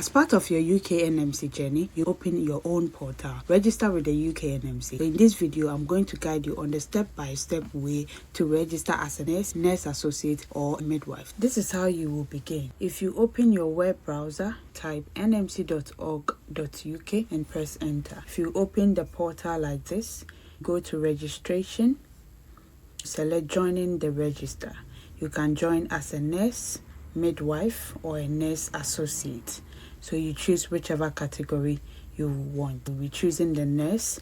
As part of your UK NMC journey, you open your own portal. Register with the UK NMC. So in this video, I'm going to guide you on the step-by-step way to register as a nurse, nurse associate, or midwife. This is how you will begin. If you open your web browser, type nmc.org.uk and press enter. If you open the portal like this, go to registration, select joining the register. You can join as a nurse, midwife, or a nurse associate. So you choose whichever category you want. We'll be choosing the nurse,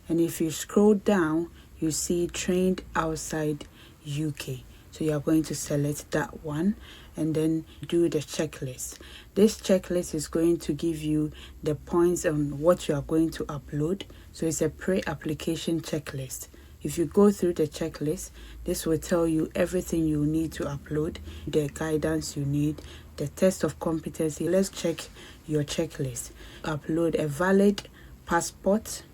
and if you scroll down, you see trained outside UK. So you are going to select that one and then do the checklist. This checklist is going to give you the points on what you are going to upload. So it's a pre-application checklist. If you go through the checklist, this will tell you everything you need to upload, the guidance you need, the test of competency. Let's check your checklist. Upload a valid passport,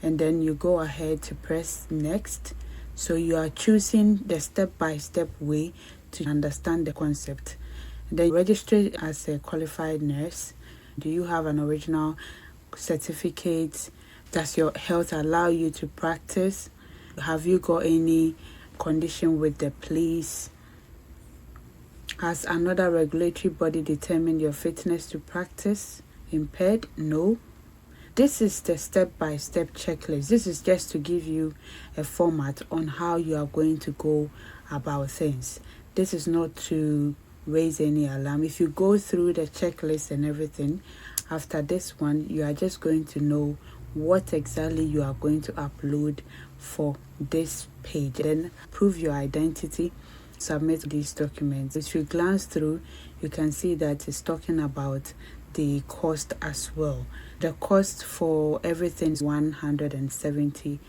and then you go ahead to press next. So you are choosing the step-by-step way to understand the concept. Then register as a qualified nurse. Do you have an original certificate? Does your health allow you to practice? Have you got any condition with the police? Has another regulatory body determined your fitness to practice? Impaired? No. This is the step-by-step checklist. This is just to give you a format on how you are going to go about things. This is not to raise any alarm. If you go through the checklist and everything, after this one, you are just going to know what exactly you are going to upload for this page. Then prove your identity, submit these documents. If you glance through, you can see that it's talking about the cost as well. The cost for everything is £170.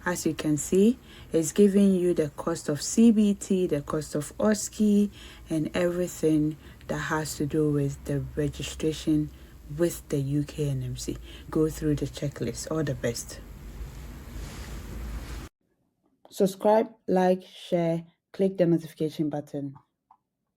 As you can see, it's giving you the cost of CBT, the cost of OSCE, and everything that has to do with the registration with the UK NMC. Go through the checklist. All the best. Subscribe, like, share, click the notification button.